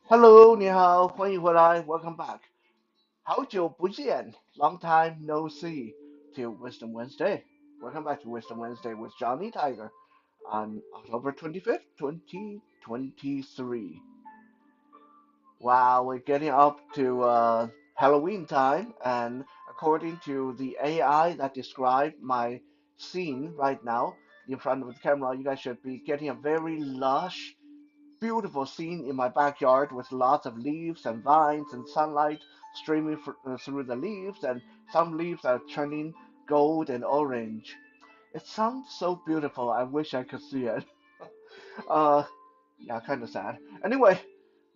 Hello，你好，欢迎回来，Welcome back。好久不见，Long time no see to Wisdom Wednesday. Welcome back to Wisdom Wednesday with Johnny Tiger on October 25th, 2023. Wow, we're getting up to Halloween time, and according to the AI that described my scene right now in front of the camera, you guys should be getting a very lush beautiful scene in my backyard with lots of leaves and vines and sunlight streaming through the leaves, and some leaves are turning gold and orange. It sounds so beautiful. I wish I could see it. Uh, yeah, kind of sad. Anyway,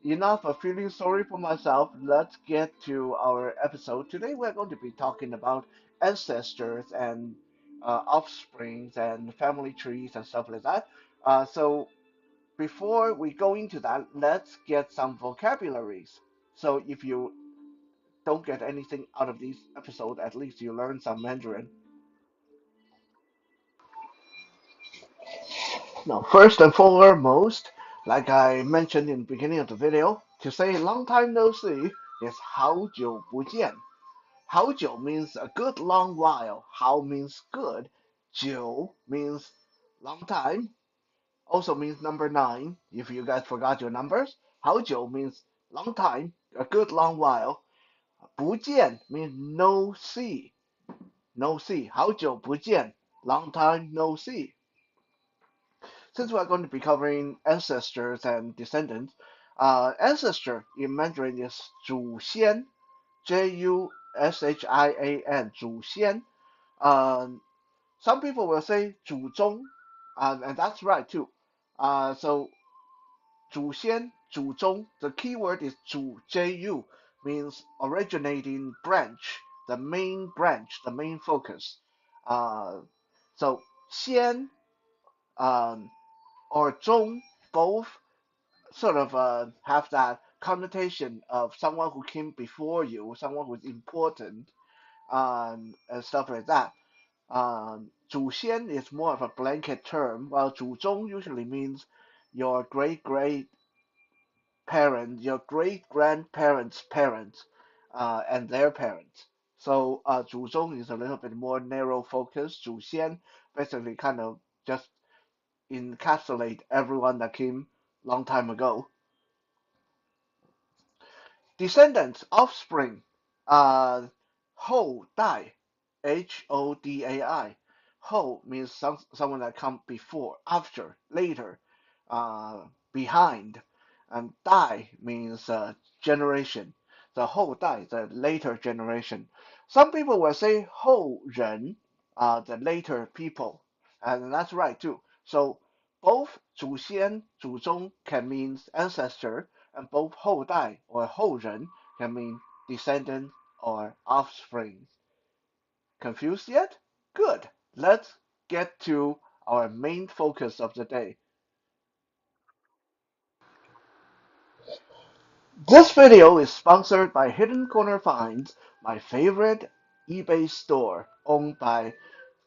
enough of feeling sorry for myself. Let's get to our episode. Today we're going to be talking about ancestors and offsprings and family trees and stuff like that. So before we go into that, let's get some vocabularies. So if you don't get anything out of this episode, at least you learn some Mandarin. Now, first and foremost, like I mentioned in the beginning of the video, to say long time no see is 好久不见. 好久 means a good long while. 好 means good. 久 means long time. Also means number 9. If you guys forgot your numbers, 好久 means long time, a good long while. 不见 means no see, no see. 好久不见, long time no see. Since we're going to be covering ancestors and descendants, ancestor in Mandarin is 祖先, Jushian, 祖先. Some people will say 祖宗, and that's right too. So 祖先, 祖宗, the key word is 祖, means originating branch, the main branch, the main focus. Uh, so 先 um, or 宗 both sort of have that connotation of someone who came before you, someone who's important, and stuff like that. 祖先 is more of a blanket term, while 祖宗 usually means your great great parents, your great grandparents' parents, and their parents. So 祖宗 is a little bit more narrow focus. 祖先 basically kind of just encapsulate everyone that came long time ago. Descendants, offspring, 后代, Hodai. Ho means someone that come before, after, later, uh, behind, and dai means generation. The 后代, the later generation. Some people will say 后人, the later people, and that's right too. So both 祖先, 祖宗 can mean ancestor, and both 后代 or 后人 can mean descendant or offspring. Confused yet? Good. Let's get to our main focus of the day. This video is sponsored by Hidden Corner Finds, my favorite eBay store owned by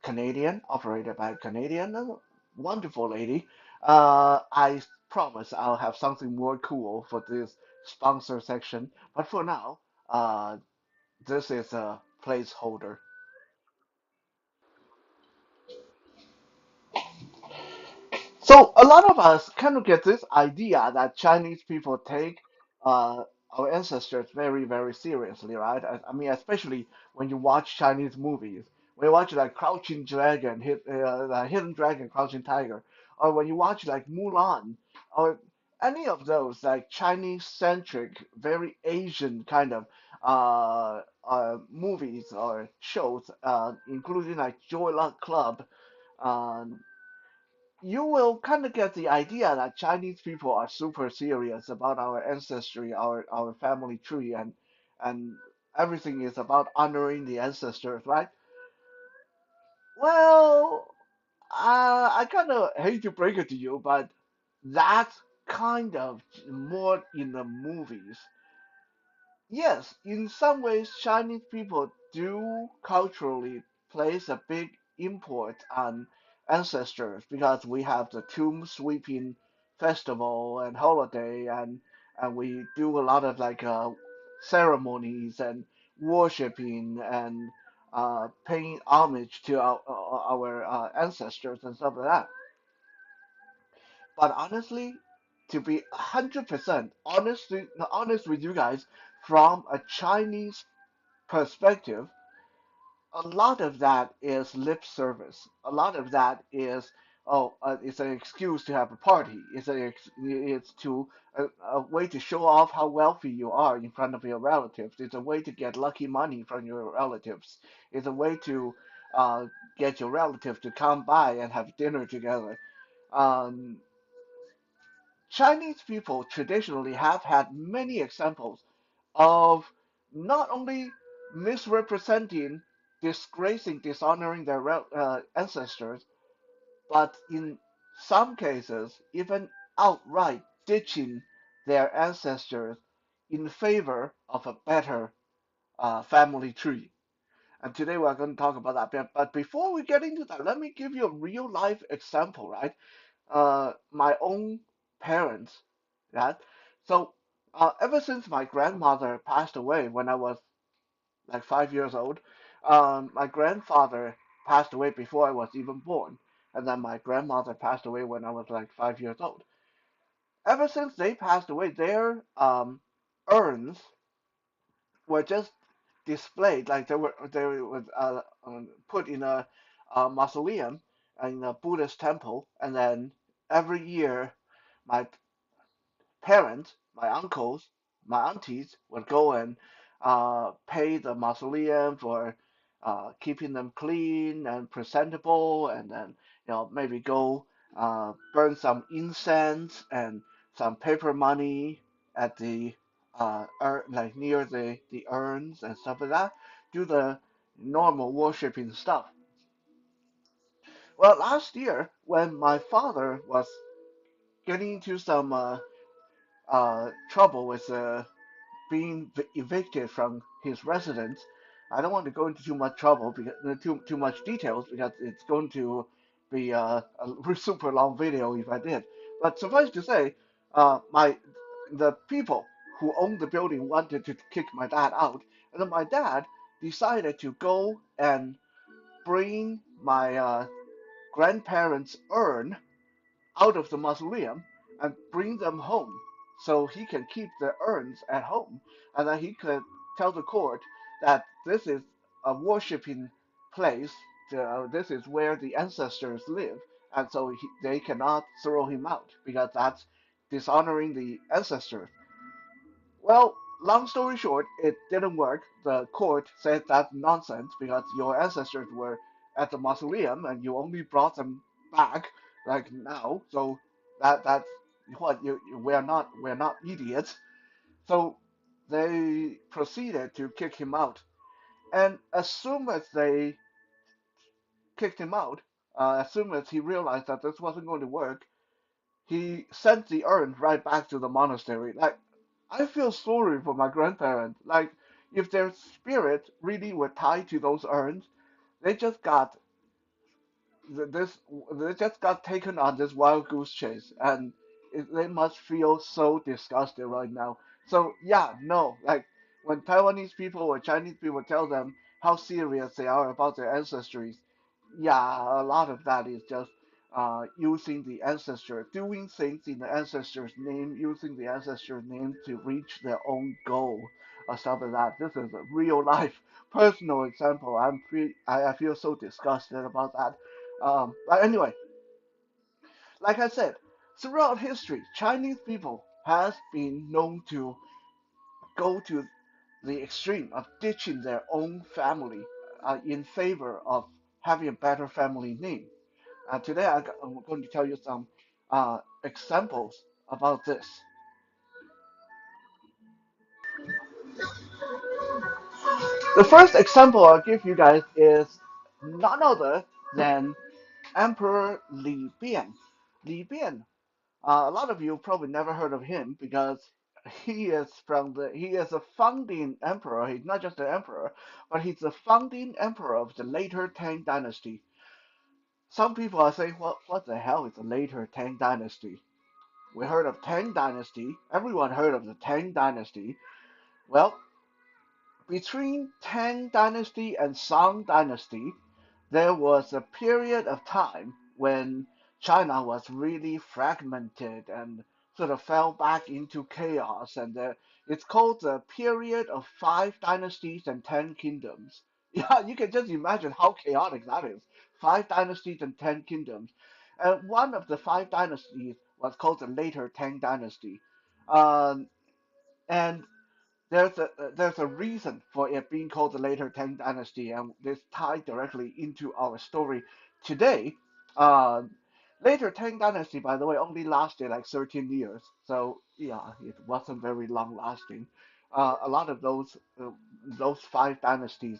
Canadian, operated by a Canadian, wonderful lady. I promise I'll have something more cool for this sponsor section, but for now, this is a placeholder. So a lot of us kind of get this idea that Chinese people take our ancestors very, very seriously, right? I mean, especially when you watch Chinese movies, when you watch like Crouching Dragon, Hidden Dragon, Crouching Tiger, or when you watch like Mulan, or any of those like Chinese-centric, very Asian kind of movies or shows, including like Joy Luck Club. Um, you will kind of get the idea that Chinese people are super serious about our ancestry, our family tree, and everything is about honoring the ancestors, right? Well, I kind of hate to break it to you, but that's kind of more in the movies. Yes, in some ways, Chinese people do culturally place a big import on ancestors because we have the tomb sweeping festival and holiday, and we do a lot of like ceremonies and worshiping and paying homage to our ancestors and stuff like that. But honestly, to be 100% honest with you guys, from a Chinese perspective, a lot of that is lip service. A lot of that is, oh, it's an excuse to have a party. It's a way to show off how wealthy you are in front of your relatives. It's a way to get lucky money from your relatives. It's a way to uh, get your relatives to come by and have dinner together. Um, Chinese people traditionally have had many examples of not only misrepresenting, disgracing, dishonoring their ancestors, but in some cases, even outright ditching their ancestors in favor of a better family tree. And today we're going to talk about that. But before we get into that, let me give you a real life example, right? My own parents, right? So, ever since my grandmother passed away when I was like 5 years old, my grandfather passed away before I was even born, and then my grandmother passed away when I was like 5 years old. Ever since they passed away, their urns were just displayed like they were put in a mausoleum in a Buddhist temple, and then every year my parents, my uncles, my aunties would go and pay the mausoleum for keeping them clean and presentable, and then maybe go burn some incense and some paper money at the like near the urns and stuff like that. Do the normal worshiping stuff. Well, last year when my father was getting into some trouble with being evicted from his residence. I don't want to go into too much trouble because too much details because it's going to be a super long video if I did. But suffice to say, my the people who owned the building wanted to kick my dad out, and then my dad decided to go and bring my grandparents' urn out of the mausoleum and bring them home so he can keep the urns at home, and then he could tell the court that this is a worshiping place, this is where the ancestors live, and so they cannot throw him out because that's dishonoring the ancestors. Well, long story short, it didn't work. The court said that's nonsense because your ancestors were at the mausoleum and you only brought them back like now. So that's what we're not idiots. So they proceeded to kick him out. And as soon as they kicked him out, as soon as he realized that this wasn't going to work, he sent the urn right back to the monastery. Like, I feel sorry for my grandparents. Like, if their spirit really were tied to those urns, they just got this. They just got taken on this wild goose chase, and they must feel so disgusted right now. So yeah, no, like when Taiwanese people or Chinese people tell them how serious they are about their ancestries, yeah, a lot of that is just using the ancestor, doing things in the ancestor's name, using the ancestor's name to reach their own goal or stuff like that. This is a real life personal example. I feel so disgusted about that. But anyway, like I said, throughout history, Chinese people has been known to go to the extreme of ditching their own family in favor of having a better family name. Today I'm going to tell you some examples about this. The first example I'll give you guys is none other than Emperor Li Bian. Li Bian, a lot of you probably never heard of him because he is a founding emperor. He's not just an emperor, but he's the founding emperor of the later Tang Dynasty. Some people are saying, what the hell is the later Tang Dynasty? We heard of Tang Dynasty. Everyone heard of the Tang Dynasty. Well, between Tang Dynasty and Song Dynasty, there was a period of time when China was really fragmented and sort of fell back into chaos, and it's called the period of five dynasties and 10 kingdoms. Yeah, you can just imagine how chaotic that is. Five dynasties and 10 kingdoms. And one of the five dynasties was called the later Tang Dynasty. Um, and there's a reason for it being called the later Tang Dynasty, and this tied directly into our story today. Uh, Later Tang Dynasty, by the way, only lasted like 13 years, so yeah, it wasn't very long lasting. A lot of those five dynasties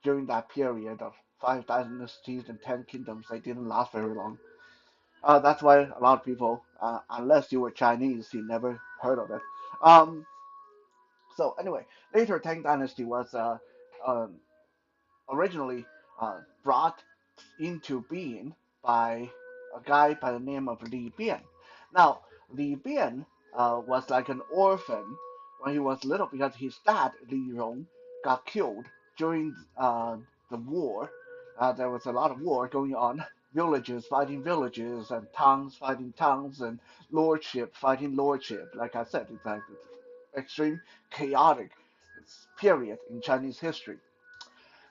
during that period of five dynasties and 10 kingdoms, they didn't last very long. That's why a lot of people, unless you were Chinese, you never heard of it. Um, so anyway, later Tang Dynasty was um, originally brought into being by a guy by the name of Li Bian. Now, Li Bian was like an orphan when he was little because his dad, Li Rong, got killed during the war. There was a lot of war going on, villages fighting villages, and towns fighting towns, and lordship fighting lordship. Like I said, it's like extreme chaotic period in Chinese history.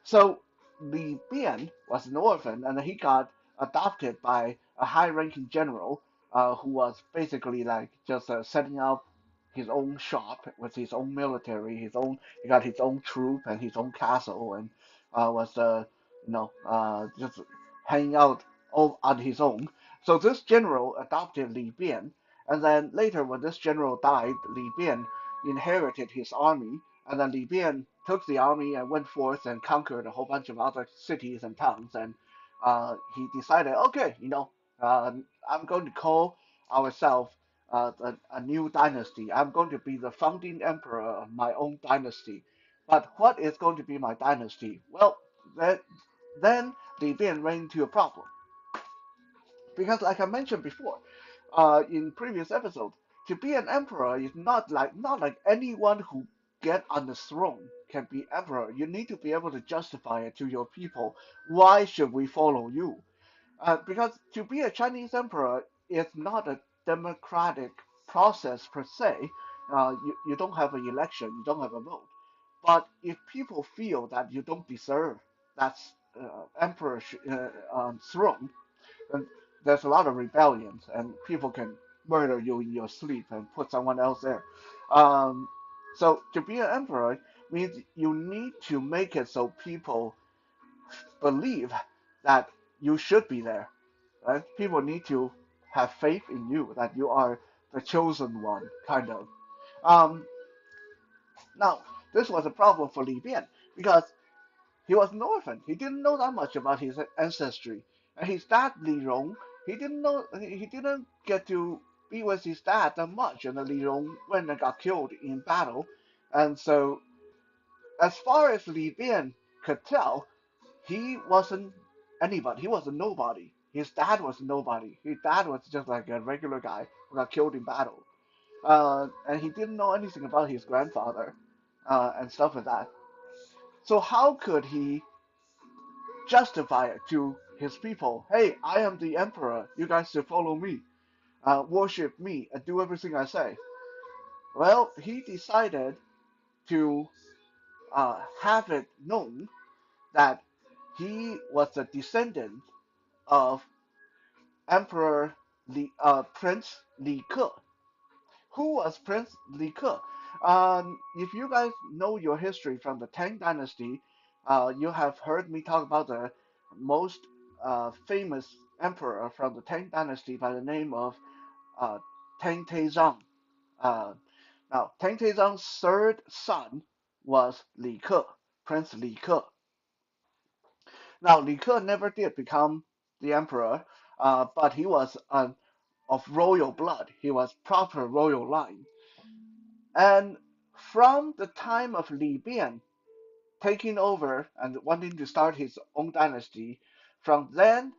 So Li Bian was an orphan, and he got adopted by a high-ranking general who was basically like just setting up his own shop with his own military, his own he got his own troop and his own castle, and was just hanging out all on his own. So this general adopted Li Bian, and then later when this general died, Li Bian inherited his army, and then Li Bian took the army and went forth and conquered a whole bunch of other cities and towns. And he decided, okay, I'm going to call ourselves a new dynasty. I'm going to be the founding emperor of my own dynasty. But what is going to be my dynasty? Well, then Li Bian ran into a problem because, like I mentioned before, in previous episodes, to be an emperor is not like anyone who get on the throne can be emperor. You need to be able to justify it to your people. Why should we follow you? Because to be a Chinese emperor is not a democratic process per se. You don't have an election, you don't have a vote. But if people feel that you don't deserve that emperor throne, and there's a lot of rebellions, and people can murder you in your sleep and put someone else there. Um, so to be an emperor means you need to make it so people believe that you should be there. Right? People need to have faith in you that you are the chosen one, kind of. Um, Now, this was a problem for Li Bian because he was an orphan. He didn't know that much about his ancestry. And his dad, Li Rong, he didn't get to be with his dad that much. And Li Rong went and got killed in battle. And so, as far as Li Bian could tell, he wasn't anybody. He was a nobody. His dad was nobody. His dad was just like a regular guy who got killed in battle. And he didn't know anything about his grandfather and stuff like that. So how could he justify it to his people? Hey, I am the emperor. You guys should follow me, worship me, and do everything I say. Well, he decided to have it known that he was a descendant of Emperor Prince Li Ke. Who was Prince Li Ke? If you guys know your history from the Tang Dynasty, you have heard me talk about the most famous emperor from the Tang Dynasty by the name of uh, Tang Taizong. Uh, Now, Tang Taizong's third son was Li Ke, Prince Li Ke. Now, Li Ke never did become the emperor, but he was of royal blood. He was proper royal line. And from the time of Li Bian taking over and wanting to start his own dynasty, from then,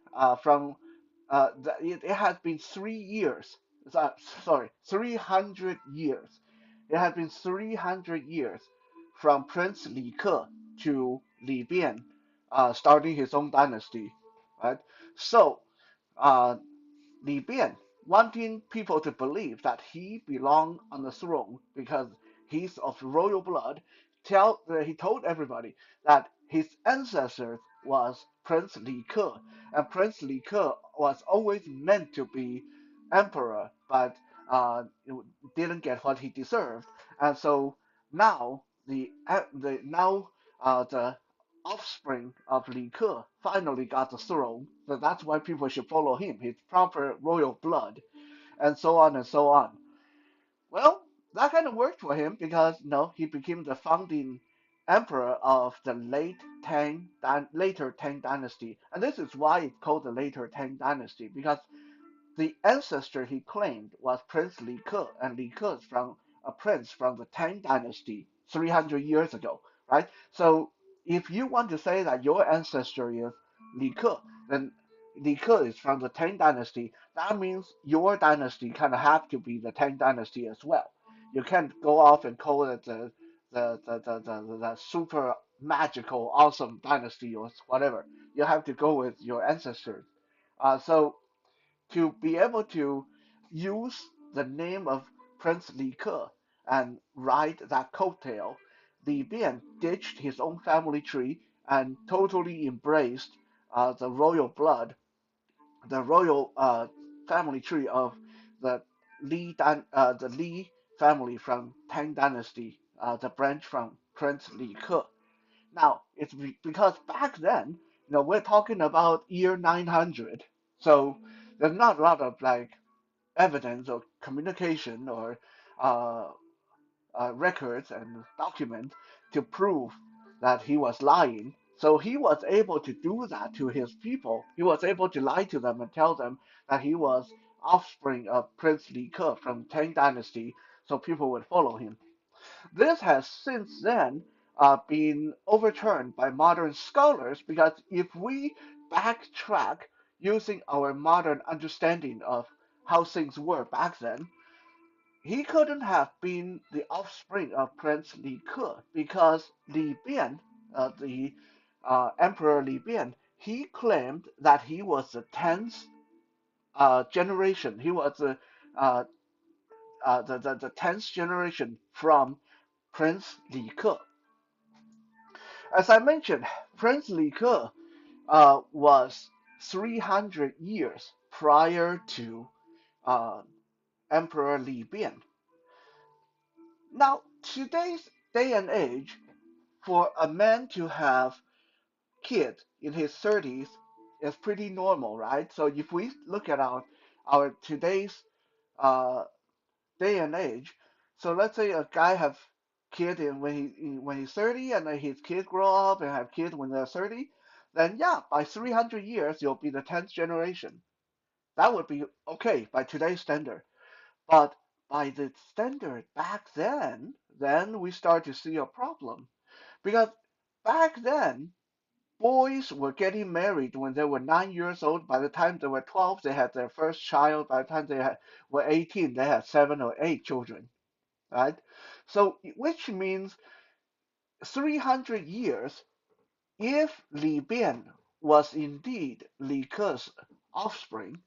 it has been 3 years. sorry, 300 years. It had been 300 years from Prince Li Ke to Li Bian starting his own dynasty, right? So, uh, Li Bian, wanting people to believe that he belonged on the throne because he's of royal blood, he told everybody that his ancestor was Prince Li Ke, and Prince Li Ke was always meant to be emperor, but didn't get what he deserved, and so now the offspring of Li Ke finally got the throne, so that's why people should follow him, his proper royal blood, and so on and so on. Well, that kind of worked for him because he became the founding emperor of the later Tang dynasty, and this is why it's called the later Tang dynasty because the ancestor he claimed was Prince Li Ke, and Li Ke is from a prince from the Tang Dynasty 300 years ago, right? So if you want to say that your ancestor is Li Ke, then Li Ke is from the Tang Dynasty. That means your dynasty kind of have to be the Tang Dynasty as well. You can't go off and call it the super magical, awesome dynasty or whatever. You have to go with your ancestors. So to be able to use the name of Prince Li Ke and ride that coattail, Li Bian ditched his own family tree and totally embraced the royal blood, the royal family tree of the the Li family from Tang Dynasty, the branch from Prince Li Ke. Now, it's because back then, we're talking about year 900, so there's not a lot of like evidence or communication or uh, records and documents to prove that he was lying. So he was able to do that to his people. He was able to lie to them and tell them that he was offspring of Prince Li Ke from Tang Dynasty, so people would follow him. This has since then been overturned by modern scholars because if we backtrack using our modern understanding of how things were back then, he couldn't have been the offspring of Prince Li Ke because Li Bian, the Emperor Li Bian, he claimed that he was the 10th generation. He was uh, the 10th generation from Prince Li Ke. As I mentioned, Prince Li Ke was 300 years prior to uh, Emperor Li Bian. Now, today's day and age, for a man to have kids in his 30s is pretty normal, right? So if we look at our today's uh, day and age, so let's say a guy have kid when he's 30 and then his kids grow up and have kids when they're 30, then yeah, by 300 years you'll be the 10th generation. That would be okay by today's standard. But by the standard back then we start to see a problem because back then boys were getting married when they were 9 years old. By the time they were 12, they had their first child. By the time were 18, they had 7 or 8 children, right? So, which means 300 years, if Li Bian was indeed Li Ke's offspring,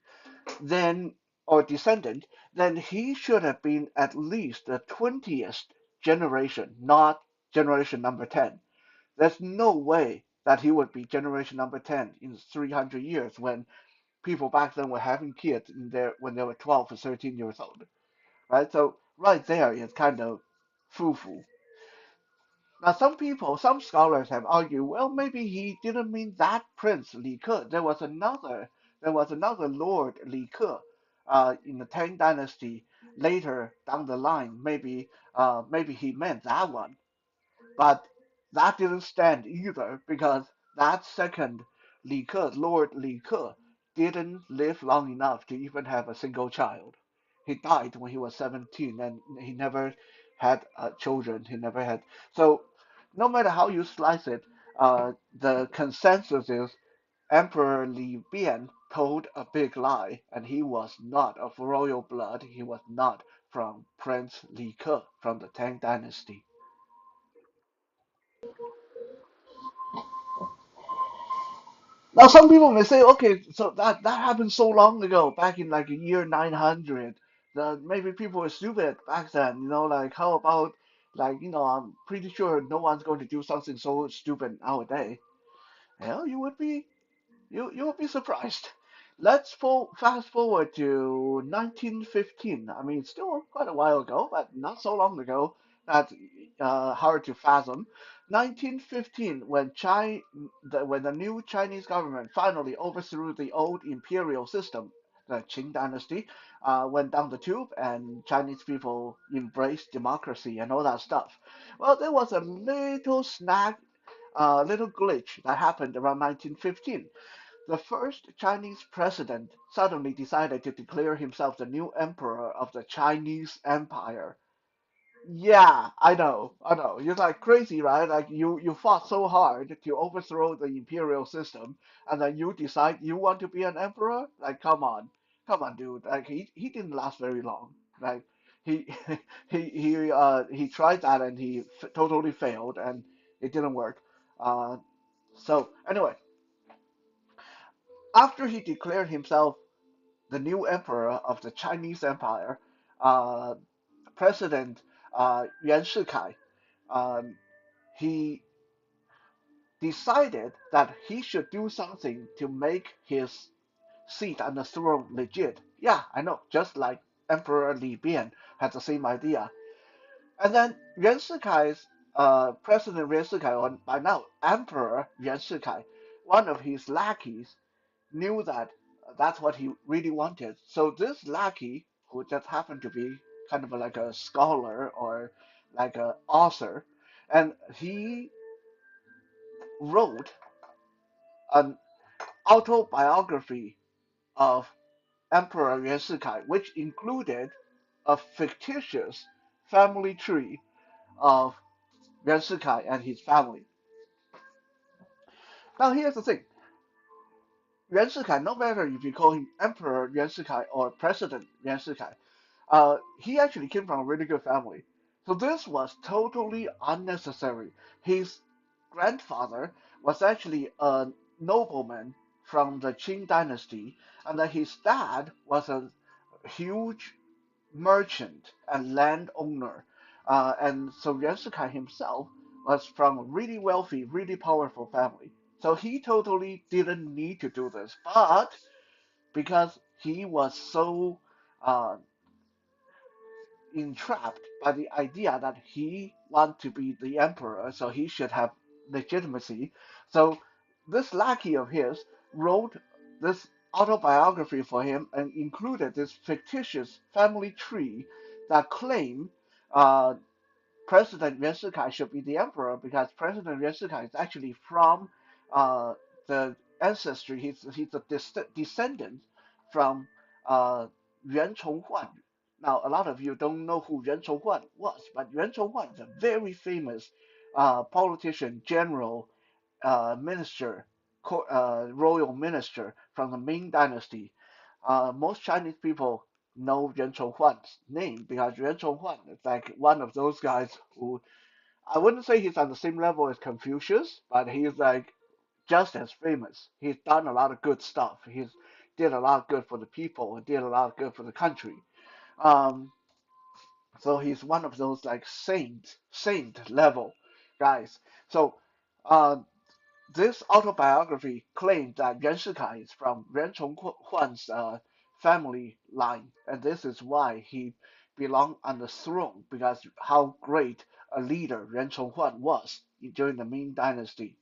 then or descendant, then he should have been at least the 20th generation, not generation number 10. There's no way that he would be generation number 10 in 300 years when people back then were having kids when they were 12 or 13 years old, right? So right there is kind of foo-foo. Now, some scholars have argued, well, maybe he didn't mean that Prince Li Ke. There was another Lord Li Ke, in the Tang Dynasty later down the line. Maybe he meant that one, but that didn't stand either because that second Li Ke, Lord Li Ke, didn't live long enough to even have a single child. He died when he was 17 and he never had children. He never had. So, no matter how you slice it, the consensus is Emperor Li Bian told a big lie, and he was not of royal blood. He was not from Prince Li Ke from the Tang Dynasty. Now, some people may say, okay, so that happened so long ago, back in like the year 900. Maybe people were stupid back then, like how about like, I'm pretty sure no one's going to do something so stupid nowadays. Well, you would be surprised. Fast forward to 1915. I mean, still quite a while ago, but not so long ago. That's hard to fathom. 1915, when the new Chinese government finally overthrew the old imperial system, the Qing dynasty, went down the tube, and Chinese people embraced democracy and all that stuff. Well, there was a little snag, a little glitch that happened around 1915. The first Chinese president suddenly decided to declare himself the new emperor of the Chinese Empire. Yeah, I know. You're like crazy, right? Like you fought so hard to overthrow the imperial system, and then you decide you want to be an emperor? Like, come on, dude. Like he didn't last very long. Like he he tried that and he totally failed, and it didn't work. Uh, so anyway, after he declared himself the new emperor of the Chinese Empire, uh, President Yuan Shikai, um, he decided that he should do something to make his seat on the throne legit. Yeah, I know, just like Emperor Li Bian had the same idea. And then Yuan Shikai's President Yuan Shikai, or by now Emperor Yuan Shikai, one of his lackeys knew that that's what he really wanted. So this lackey, who just happened to be kind of like a scholar or like an author, and he wrote an autobiography of Emperor Yuan Shikai, which included a fictitious family tree of Yuan Shikai and his family. Now here's the thing. Yuan Shikai, no matter if you call him Emperor Yuan Shikai or President Yuan Shikai, he actually came from a really good family. So this was totally unnecessary. His grandfather was actually a nobleman from the Qing dynasty, and then his dad was a huge merchant and landowner. And so Yuan Shikai himself was from a really wealthy, really powerful family. So he totally didn't need to do this. But because he was so uh, entrapped by the idea that he wanted to be the emperor, so he should have legitimacy. So this lackey of his wrote this autobiography for him and included this fictitious family tree that claimed uh, President Yuan Shikai should be the emperor because President Yuan Shikai is actually from uh, the ancestry. He's a descendant from Yuan Chonghuan. Now, a lot of you don't know who Yuan Chonghuan was, but Yuan Chonghuan is a very famous politician, general, minister, royal minister from the Ming Dynasty. Most Chinese people know Yuan Chonghuan's name because Yuan Chonghuan is like one of those guys who I wouldn't say he's on the same level as Confucius, but he's like just as famous. He's done a lot of good stuff. He's did a lot of good for the people and did a lot of good for the country. Um, so he's one of those like saint level guys. So uh, this autobiography claimed that Yuan Shikai is from Yuan Chonghuan's family line, and this is why he belonged on the throne because how great a leader Yuan Chonghuan was during the Ming Dynasty.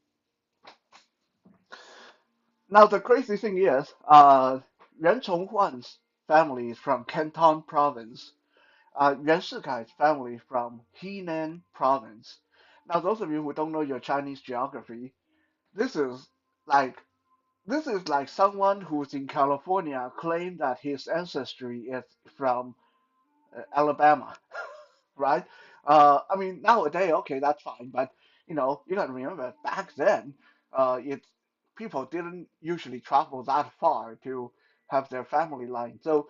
Now the crazy thing is, Yuan Chonghuan's family is from Canton Province. Yuan Shikai's family from Henan Province. Now those of you who don't know your Chinese geography, this is like This is like someone who's in California claim that his ancestry is from Alabama, right? I mean, nowadays, okay, that's fine, but you gotta remember back then, it's people didn't usually travel that far to have their family line. So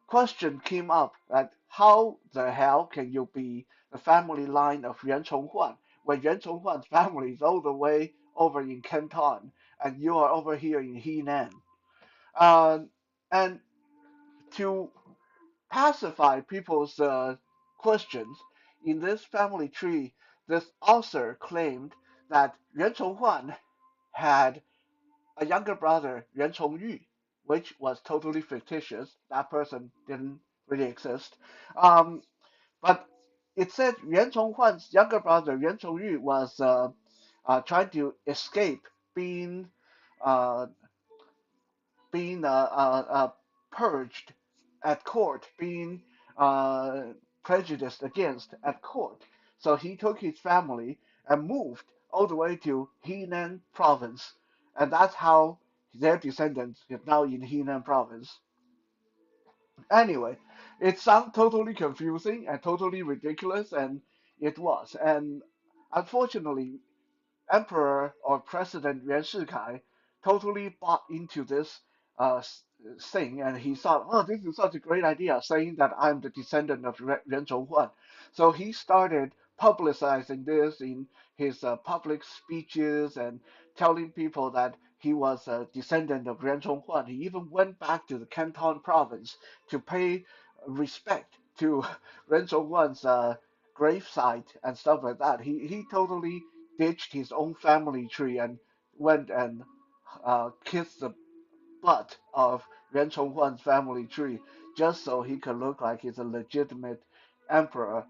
question came up that how the hell can you be the family line of Yuan Chonghuan when Yuan Chonghuan's family is all the way over in Canton and you are over here in Henan? Um, and to pacify people's questions, in this family tree, this author claimed that Yuan Chonghuan had a younger brother, Yuan Chongyu, which was totally fictitious. That person didn't really exist. Um, but it said Yuan Chonghuan's younger brother, Yuan Chongyu, was trying to escape being uh, being purged at court, being uh, prejudiced against at court. So he took his family and moved all the way to Henan province, and that's how their descendants is now in Henan province. Anyway, it sounds totally confusing and totally ridiculous, and it was. And unfortunately, Emperor or President Yuan Shikai totally bought into this thing, and he thought, oh, this is such a great idea, saying that I'm the descendant of Yuan Zhonghuan. So he started publicizing this in his public speeches and telling people that he was a descendant of Yuan Zhonghuan. He even went back to the Canton province to pay respect to Yuan Zhonghuan's gravesite and stuff like that. He totally ditched his own family tree and went and kissed the butt of Yuan Chonghuan's family tree just so he could look like he's a legitimate emperor.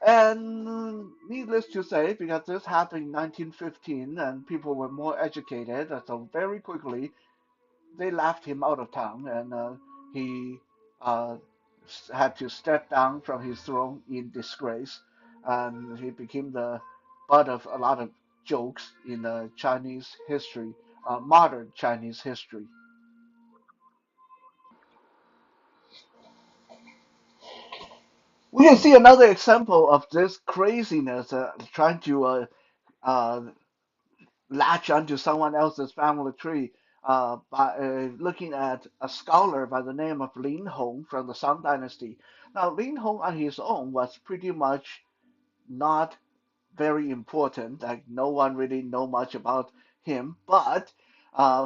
And needless to say, because this happened in 1915 and people were more educated, so very quickly they laughed him out of town, and he uh, had to step down from his throne in disgrace, and he became the butt of a lot of jokes in Chinese history, modern Chinese history. We can see another example of this craziness, trying to uh, latch onto someone else's family tree by looking at a scholar by the name of Lin Hong from the Song Dynasty. Now, Lin Hong on his own was pretty much not very important. Like no one really know much about him, but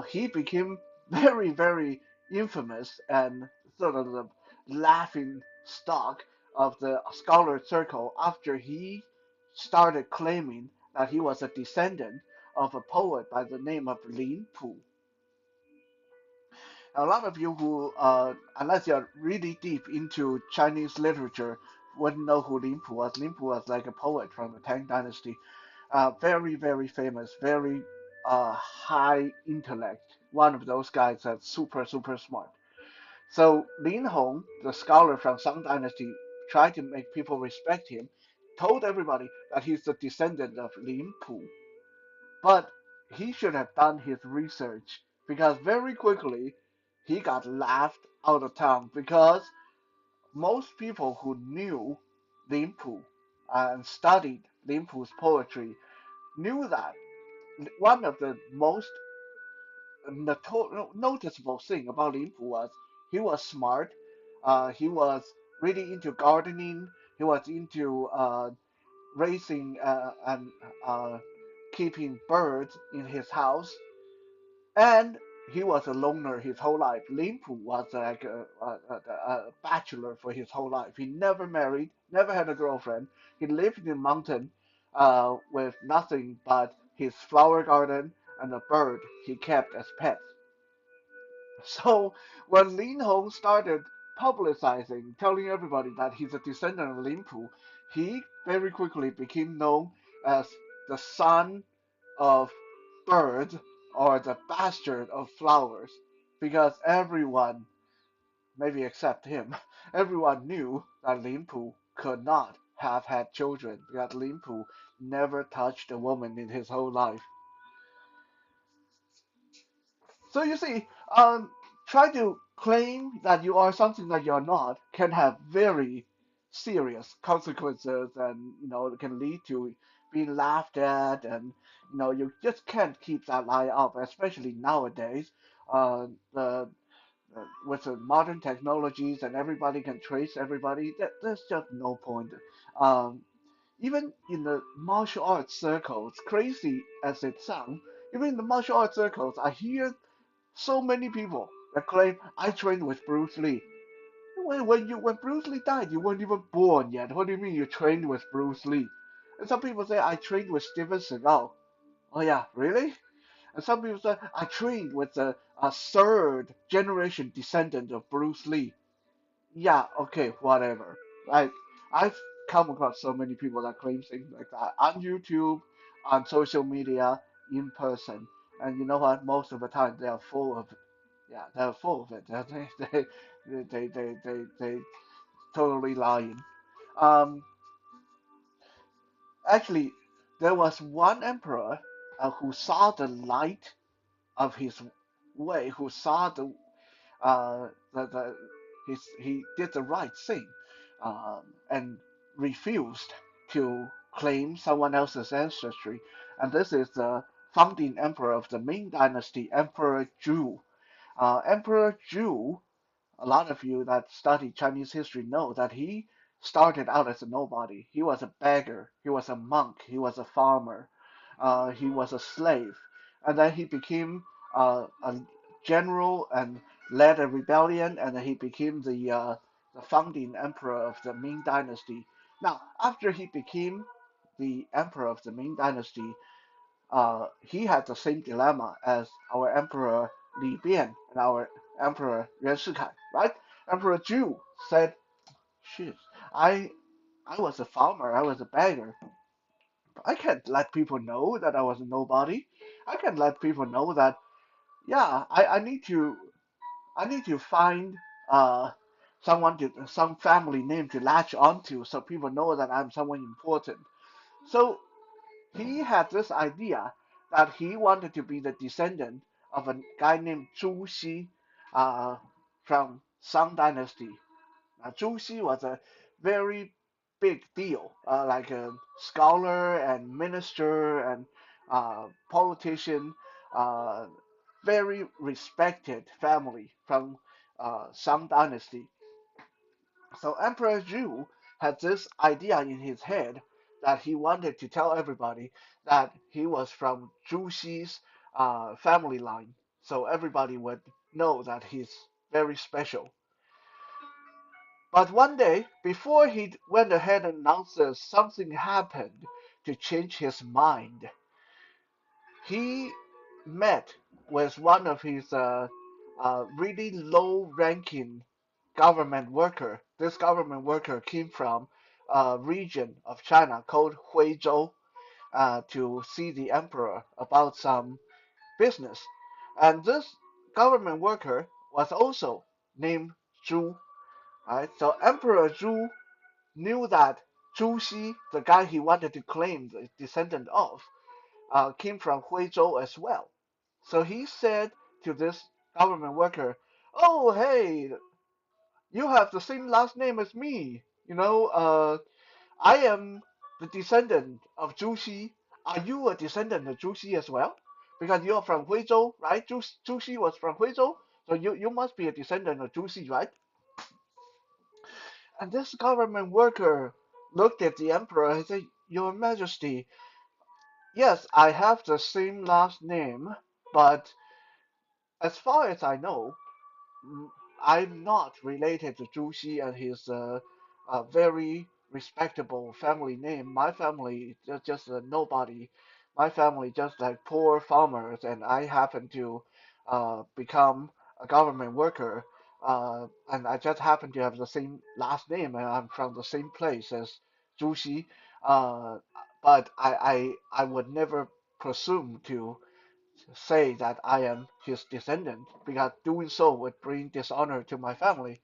he became very, very infamous and sort of the laughing stock of the scholar circle after he started claiming that he was a descendant of a poet by the name of Lin Pu. A lot of you who, unless you're really deep into Chinese literature, wouldn't know who Lin Pu was. Lin Pu was like a poet from the Tang Dynasty, very, very famous, very high intellect. One of those guys that's super, super smart. So Lin Hong, the scholar from Song Dynasty, tried to make people respect him, told everybody that he's the descendant of Lin Pu. But he should have done his research because very quickly he got laughed out of town because most people who knew Lin Pu and studied Lin Pu's poetry knew that one of the most noticeable thing about Lin Pu was he was smart. He was really into gardening. He was into raising and keeping birds in his house. And he was a loner his whole life. Lin Pu was like a bachelor for his whole life. He never married, never had a girlfriend. He lived in the mountain with nothing but his flower garden and a bird he kept as pets. So when Lin Hong started publicizing, telling everybody that he's a descendant of Lin Pu, he very quickly became known as the son of birds or the bastard of flowers because everyone, maybe except him, everyone knew that Lin Pu could not have had children because Lin Pu never touched a woman in his whole life. So you see, try to claim that you are something that you're not can have very serious consequences, and can lead to being laughed at, and you just can't keep that lie up, especially nowadays. The with the modern technologies and everybody can trace everybody, there's just no point. Um, Even in the martial arts circles, crazy as it sounds, even in the martial arts circles, I hear so many people that claim I trained with Bruce Lee. When Bruce Lee died, you weren't even born yet. What do you mean you trained with Bruce Lee? And some people say I trained with Steven Seagal. Oh yeah, really? And some people say I trained with a third generation descendant of Bruce Lee. Yeah, okay, whatever. Like I've come across so many people that claim things like that on YouTube, on social media, in person, and you know what? Most of the time they are full of, yeah, they're full of it. They totally lying. Um, Actually, there was one emperor who saw the light of his way, who saw the he did the right thing, and refused to claim someone else's ancestry. And this is the founding emperor of the Ming Dynasty, Emperor Zhu. Emperor Zhu, a lot of you that study Chinese history know that he started out as a nobody. He was a beggar, he was a monk, he was a farmer, he was a slave, and then he became a general and led a rebellion, and then he became the founding emperor of the Ming Dynasty. Now, after he became the emperor of the Ming Dynasty, he had the same dilemma as our Emperor Li Bian and our Emperor Yuan Shikai, right? Emperor Zhu said, "Shit, I I was a farmer, I was a beggar. I can't let people know that I was a nobody. I can't let people know that, yeah, I need to find uh some family name to latch onto so people know that I'm someone important." So he had this idea that he wanted to be the descendant of a guy named Zhu Xi uh, from Song Dynasty. Zhu Xi was a very big deal, like a scholar and minister and politician, uh, very respected family from Song Dynasty. So Emperor Zhu had this idea in his head that he wanted to tell everybody that he was from Zhu Xi's family line, so everybody would know that he's very special. But one day, before he went ahead and announced this, something happened to change his mind. He met with one of his really low-ranking government worker. This government worker came from a region of China called Huizhou to see the emperor about some business. And this government worker was also named Zhu. Right? So Emperor Zhu knew that Zhu Xi, the guy he wanted to claim the descendant of, came from Huizhou as well. So he said to this government worker, "Oh, hey, you have the same last name as me. I am the descendant of Zhu Xi. Are you a descendant of Zhu Xi as well? Because you're from Huizhou, right? Zhu Xi was from Huizhou, so you must be a descendant of Zhu Xi, right?" And this government worker looked at the emperor and said, "Your Majesty, yes, I have the same last name, but as far as I know, I'm not related to Zhu Xi and his very respectable family name. My family is just a nobody. My family just like poor farmers, and I happen to become a government worker. And I just happen to have the same last name, and I'm from the same place as Zhu Xi. Uh, but I would never presume to say that I am his descendant, because doing so would bring dishonor to my family."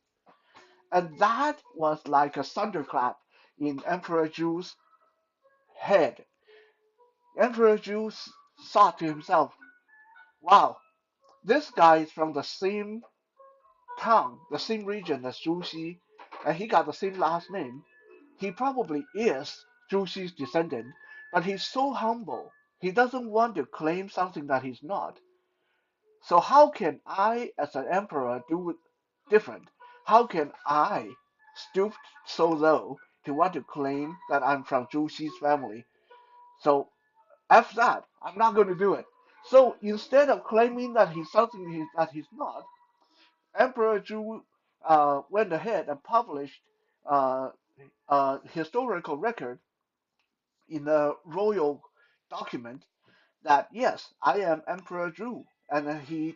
And that was like a thunderclap in Emperor Zhu's head. Emperor Zhu thought to himself, "Wow, this guy is from the same town, the same region as Zhu Xi, and he got the same last name. He probably is Zhu Xi's descendant, but he's so humble. He doesn't want to claim something that he's not. So how can I, as an emperor, do it different? How can I stoop so low to want to claim that I'm from Zhu Xi's family? So F that. I'm not going to do it. So instead of claiming that he's something that he's not, Emperor Zhu went ahead and published uh, a historical record in a royal document that yes, I am Emperor Zhu, and he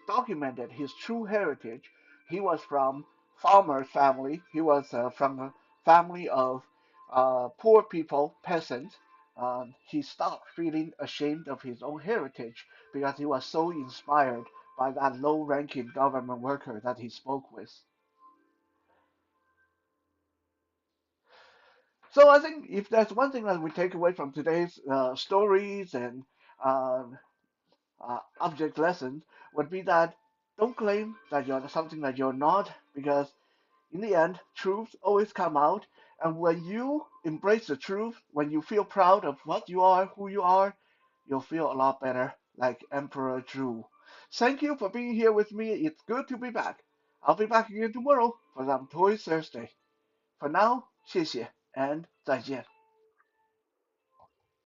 documented his true heritage. He was from farmer family. He was from a family of poor people, peasants. He stopped feeling ashamed of his own heritage because he was so inspired by that low-ranking government worker that he spoke with. So I think if there's one thing that we take away from today's stories and uh, object lesson would be that don't claim that you're something that you're not, because in the end, truth always come out. And when you embrace the truth, when you feel proud of what you are, who you are, you'll feel a lot better, like Emperor Zhu. Thank you for being here with me. It's good to be back. I'll be back again tomorrow for some Toy Thursday. For now, 谢谢 and 再见。